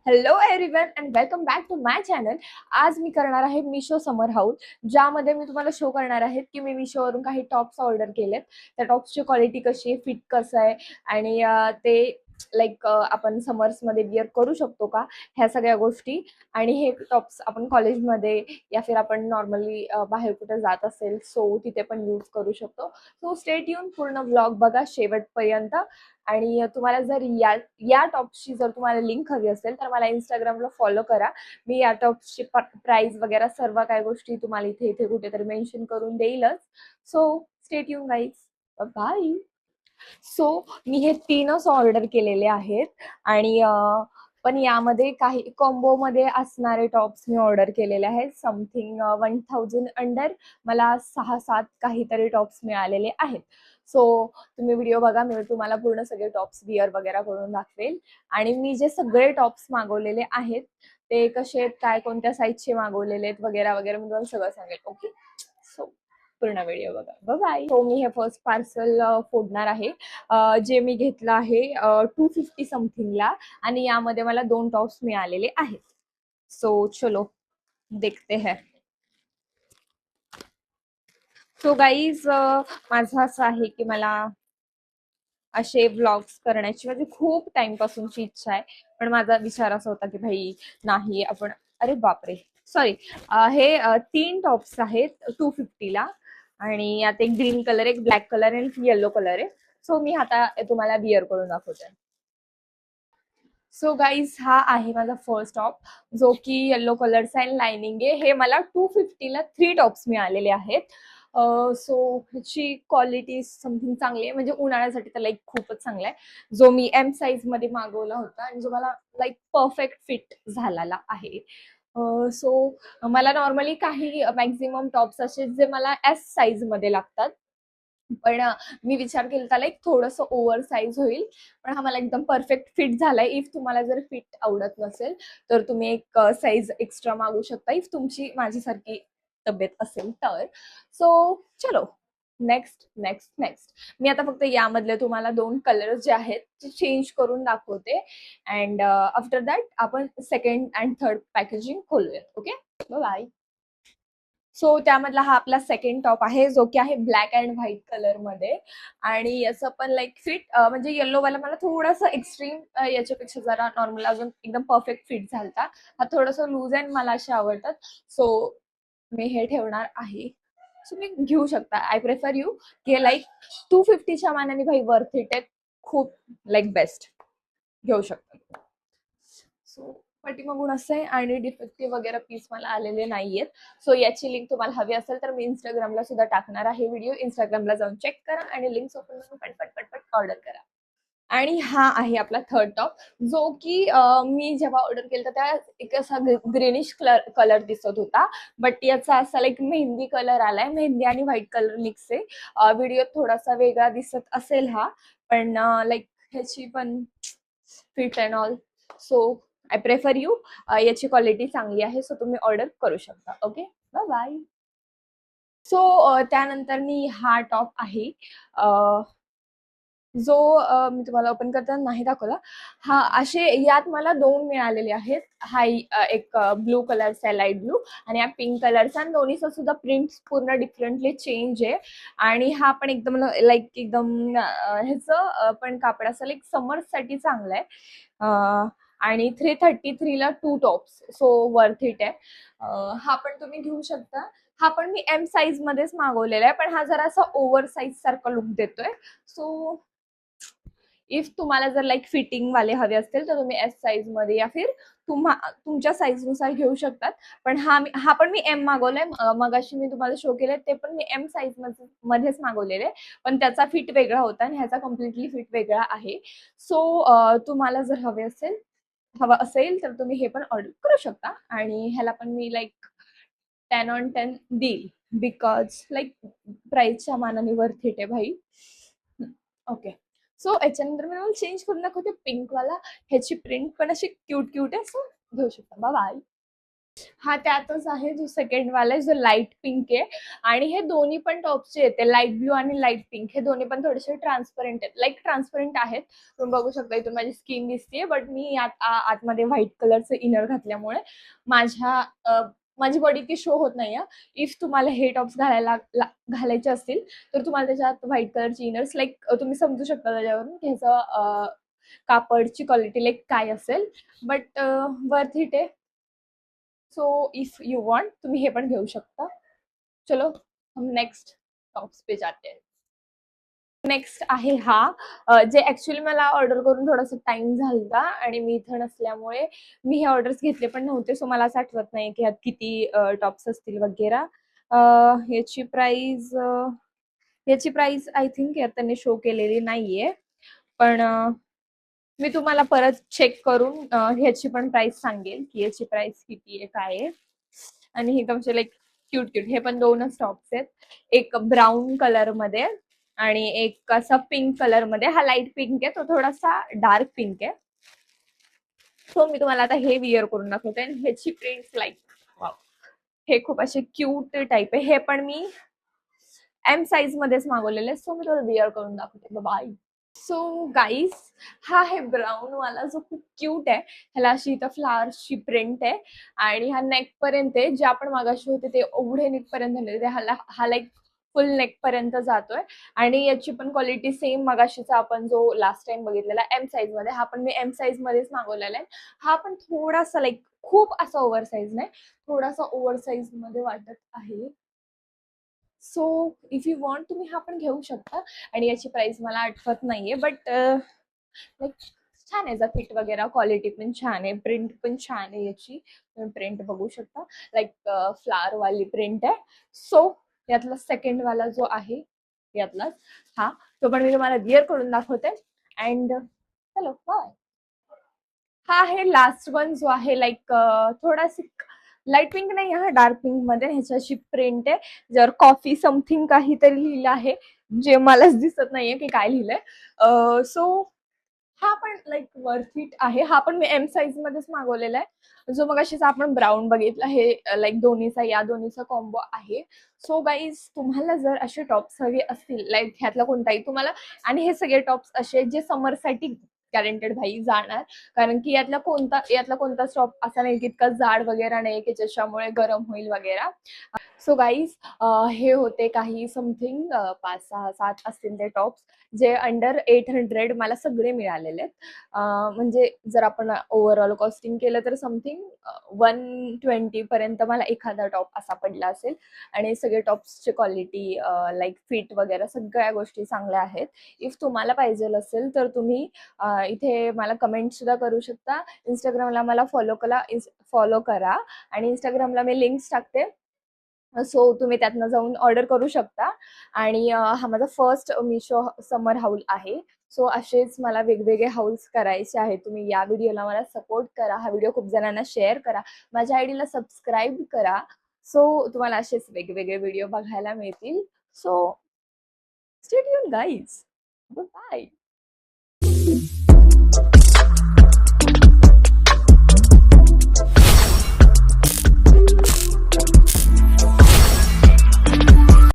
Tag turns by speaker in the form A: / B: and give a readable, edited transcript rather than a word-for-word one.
A: Hello everyone and welcome back to my channel. आज मी करणार आहे मिशो समर हाऊल, ज्यामध्ये मी तुम्हाला शो करणार आहे की मी मिशोवरून काही टॉप्स ऑर्डर केलेत. त्या टॉप्सची क्वालिटी कशी आहे, फिट कसं आहे आणि ते आपण समर्समध्ये विअर करू शकतो का, ह्या सगळ्या गोष्टी. आणि हे टॉप्स आपण कॉलेजमध्ये या फिर आपण नॉर्मली बाहेर कुठे जात असेल सो तिथे पण यूज करू शकतो. सो स्टे ट्यून, पूर्ण व्लॉग बघा शेवटपर्यंत. आणि तुम्हाला जर या या टॉप्सची जर तुम्हाला लिंक हवी असेल तर मला इंस्टाग्रामला फॉलो करा. मी या टॉप्सची प्राइस वगैरे सर्व काही गोष्टी तुम्हाला इथे इथे कुठेतरी मेन्शन करून देईलच. So stay tune guys, bye. So मी हे तीनच ऑर्डर केलेले आहेत आणि पण यामध्ये काही कॉम्बो मध्ये असणारे टॉप्स मी ऑर्डर केलेले आहेत. समथिंग 1000 अंडर मला 6-7 काहीतरी टॉप्स मिळालेले आहेत. सो तुम्ही व्हिडिओ बघा, मी तुम्हाला पूर्ण सगळे टॉप्स विअर वगैरे करून दाखवेल. आणि मी जे सगळे टॉप्स मागवलेले आहेत ते कसे आहेत, काय कोणत्या साईजचे मागवलेले आहेत वगैरे वगैरे मी तुम्हाला सगळं सांगेल. ओके, सो पूर्ण व्हिडिओ बघा. बाय. सो मी हे फर्स्ट पार्सल फोडणार आहे, जे मी घेतलं आहे 250 समथिंगला. आणि यामध्ये मला 2 टॉप्स मिळालेले आहेत. सो चलो देखते हैं. सो गाईज, माझं असं आहे की मला असे व्लॉग्स करण्याची म्हणजे खूप टाइम पासूनची इच्छा आहे. पण माझा विचार असा होता की भाई नाही आपण, अरे बापरे, सॉरी. हे 3 टॉप्स आहेत 250ला. आणि यात एक ग्रीन कलर, एक ब्लॅक कलर आणि येलो कलर आहे. सो मी आता तुम्हाला विअर करून दाखवते. सो गाईज, हा आहे माझा फर्स्ट टॉप, जो की येलो कलरचा आहे, लाइनिंग आहे. हे मला 250ला 3 टॉप्स मिळालेले आहेत. सो ह्याची क्वालिटी समथिंग चांगली आहे, म्हणजे उन्हाळ्यासाठी तर लाईक खूपच चांगला आहे. जो मी एम साईज मध्ये मागवला होता आणि जो मला लाईक परफेक्ट फिट झालेला आहे. सो मला नॉर्मली काही मॅक्झिमम टॉप्स असे जे मला एस साईज मध्ये लागतात, पण मी विचार केला त्याला एक थोडंसं ओव्हर साईज होईल. पण हा मला एकदम परफेक्ट फिट झालाय. इफ तुम्हाला जर फिट आवडत नसेल तर तुम्ही एक साईज एक्स्ट्रा मागू शकता, इफ तुमची माझ्यासारखी तब्येत असेल तर. सो चलो, नेक्स्ट नेक्स्ट नेक्स्ट. मी आता फक्त यामधले तुम्हाला 2 कलर जे आहेत ते चेंज करून दाखवते. अँड आफ्टर दॅट आपण सेकंड अँड थर्ड पॅकेजिंग खोलूया. Okay, bye. सो त्यामधला हा आपला सेकंड टॉप आहे, जो की आहे ब्लॅक अँड व्हाईट कलर मध्ये. आणि याचं पण लाईक फिट म्हणजे येल्लो वाला मला थोडंसं एक्स्ट्रीम, याच्यापेक्षा जरा नॉर्मल अजून एकदम परफेक्ट फिट झालता. हा थोडंसं लूज अँड मला असे आवडतात. सो मी हे ठेवणार आहे. सो मी घेऊ शकता, आय प्रेफर यू की लाईक 250च्या मानाने भाई वर्थ इट आहे, खूप लाईक बेस्ट, घेऊ शकता. सो पाठीमागून असं आहे आणि डिफेक्टिव्ह वगैरे पीस मला आलेले नाहीयेत. सो याची लिंक तुम्हाला हवी असेल तर मी इंस्टाग्रामला सुद्धा टाकणार आहे व्हिडिओ. इंस्टाग्रामला जाऊन चेक करा आणि लिंक्स ओपन करून पटपट पटपट ऑर्डर करा. आणि हा आहे आपला थर्ड टॉप, जो की मी जेव्हा ऑर्डर केला तर त्या एक असा ग्रीनिश कलर कलर दिसत होता. बट याचा असा लाईक मेहंदी कलर आलाय, मेहंदी आणि व्हाईट कलर मिक्स आहे. व्हिडिओ थोडासा वेगळा दिसत असेल हा, पण लाईक ह्याची पण fit and all, so I prefer you. याची क्वालिटी चांगली आहे, सो तुम्ही ऑर्डर करू शकता. Okay, bye bye. सो त्यानंतर मी हा टॉप आहे, जो मी तुम्हाला ओपन करताना नाही दाखवला. हा असे यात मला 2 मिळालेले आहेत. हा एक ब्लू कलरचा आहे, लाईट ब्लू, आणि हा पिंक कलरचा. आणि दोन्हीचा सुद्धा प्रिंट पूर्ण डिफरंटली चेंज आहे. आणि हा पण एकदम लाईक एकदम ह्याचं पण कापड असं लाईक समर साठी चांगलं आहे. आणि 333ला 2 टॉप्स, सो वर्थ इट आहे. हा पण तुम्ही घेऊ शकता. हा पण मी एम साईज मध्येच मागवलेला आहे, पण हा जरा असा ओव्हर साईज सारखा लुक देतोय. सो इफ तुम्हाला जर लाईक फिटिंग वाले हवे असतील तर तुम्ही एस साईज मध्ये या फिर तुमच्या साईज नुसार घेऊ शकतात. पण हा पण मी एम मागवलाय. मगाशी मी तुम्हाला शो केलंय ते पण मी एम साईज मध्येच मागवलेले, पण त्याचा फिट वेगळा होता आणि ह्याचा कम्प्लिटली फिट वेगळा आहे. सो तुम्हाला जर हवं असेल तर तुम्ही हे पण ऑर्डर करू शकता. आणि ह्याला पण मी लाईक 10 on 10 देईल, बिकॉज लाईक प्राइसच्या मानाने वर्थ इट आहे भाई. ओके, सो याच्यानंतर मी मला चेंज करून दाखवते पिंक वाला. ह्याची प्रिंट पण अशी क्यूट क्यूट आहे, सो घेऊ शकता. बाय. हा त्यातच आहे जो सेकंड वाला आहे जो लाईट पिंक आहे. आणि हे दोन्ही पण टॉप्स जे आहेत लाईट ब्लू आणि लाईट पिंक हे दोन्ही पण थोडेसे ट्रान्सपरंट आहेत, लाईक ट्रान्सपरंट आहेत. तुम्ही बघू शकता इथून माझी स्किन दिसते, बट मी आतमध्ये व्हाईट कलरचं इनर घातल्यामुळे माझ्या माझी बॉडी ती शो होत नाही. इफ तुम्हाला हे टॉप्स घालायचे असतील तर तुम्हाला त्याच्यात व्हाईट कलरची इनर्स, लाईक तुम्ही समजू शकता त्याच्यावरून की ह्याचं कापडची क्वालिटी लाईक काय असेल. बट वर्थ इट आहे. सो इफ यू वॉन्ट तुम्ही हे पण घेऊ शकता. चलो हम नेक्स्ट टॉप्स पे जाते हैं. नेक्स्ट आहे हा जे ऍक्च्युअली मला ऑर्डर करून थोडासा टाइम झाला आणि मी इथं नसल्यामुळे मी हे ऑर्डर्स घेतले पण नव्हते. सो मला असं आठवत नाही की ह्यात किती टॉप्स असतील वगैरे. याची प्राइस आय थिंक यात त्यांनी शो केलेली नाहीये. पण मी तुम्हाला परत चेक करून ह्याची पण प्राइस सांगेल की याची प्राइस किती आहे काय आहे. आणि हे तुमचे लाईक क्यूट क्यूट हे पण दोनच टॉप्स आहेत. एक ब्राऊन कलर मध्ये आणि एक असा पिंक कलर मध्ये. हा लाईट पिंक आहे, तो थोडासा डार्क पिंक आहे. सो मी तुम्हाला आता हे विअर करून दाखवते आणि ह्याची प्रिंट्स लाईक वाव, हे खूप असे क्यूट टाईप आहे. हे पण मी एम साईज मध्येच मागवलेले. सो मी थोडं विअर करून दाखवते. बाय. सो गाईज हा आहे ब्राऊन वाला जो खूप क्यूट आहे. ह्याला अशी इथं फ्लावर्सची प्रिंट आहे आणि हा नेक पर्यंत आहे. जे आपण मागाशी होते ते एवढे नेक पर्यंत झाले, हा लाईक फुल नेक पर्यंत जातोय. आणि याची पण क्वालिटी सेम मगाशीचा आपण जो लास्ट टाइम बघितलेला एम साईज मध्ये, हा पण मी एम साईज मध्येच मागवलेला आहे. हा पण थोडासा लाईक खूप असा ओव्हर साईज नाही, थोडासा ओव्हर साईज मध्ये वाटत आहे. सो इफ यू वॉन्ट तुम्ही हा पण घेऊ शकता. आणि याची प्राइस मला आठवत नाहीये, बट लाईक छान आहे. याचा फिट वगैरे क्वालिटी पण छान आहे, प्रिंट पण छान आहे. याची तुम्ही प्रिंट बघू शकता, लाईक फ्लावर वाली प्रिंट आहे. सो यातला सेकंड वाला जो आहे यातलाच हा, तो पण मी तुम्हाला विअर करून दाखवते. अँड चलो बाय. हा आहे लास्ट वन जो आहे लाईक थोडासा लाईट पिंक नाही, हा डार्क पिंक मध्ये ह्याच्याशी प्रिंट आहे. जर कॉफी समथिंग काहीतरी लिहिलं आहे, जे मलाच दिसत नाहीये की काय लिहिलंय. सो हा पण लाईक वर्थ इट आहे. हा पण मी एम साईज मध्येच मागवलेला आहे. जो मग अशीच आपण ब्राऊन बघितला हे लाईक दोन्हीचा या दोन्हीचा कॉम्बो आहे. सो गाईज तुम्हाला जर असे टॉप्स हवे असतील लाईक ह्यातला कोणताही तुम्हाला, आणि हे सगळे टॉप्स असे जे समरसाठी गॅरंटेड भाई जाणार, कारण की यातला कोणताच टॉप असा नाही की इतका जाड वगैरे नाही की ज्याच्यामुळे गरम होईल वगैरे. सो गाईज हे होते काही समथिंग 5-6-7 असतील ते टॉप्स जे अंडर 800 मला सगळे मिळालेले आहेत. म्हणजे जर आपण ओव्हरऑल कॉस्टिंग केलं तर समथिंग 120 पर्यंत मला एखादा टॉप असा पडला असेल. आणि सगळे टॉप्सची क्वालिटी लाईक फिट वगैरे सगळ्या गोष्टी चांगल्या आहेत. इफ तुम्हाला पाहिजे असेल तर तुम्ही इथे मला कमेंट सुद्धा करू शकता. इंस्टाग्रामला मला फॉलो करा आणि इंस्टाग्रामला मी लिंक्स टाकते. सो तुम्ही त्यातनं जाऊन ऑर्डर करू शकता. आणि हा माझा फर्स्ट मिशो समर हाऊल आहे. सो असेच मला वेगवेगळे हाऊल्स करायचे आहेत. तुम्ही या व्हिडिओला मला सपोर्ट करा, हा व्हिडिओ खूप जणांना शेअर करा, माझ्या आयडीला सबस्क्राईब करा. सो तुम्हाला असेच वेगवेगळे व्हिडिओ बघायला मिळतील. So stay tune guys. Bye.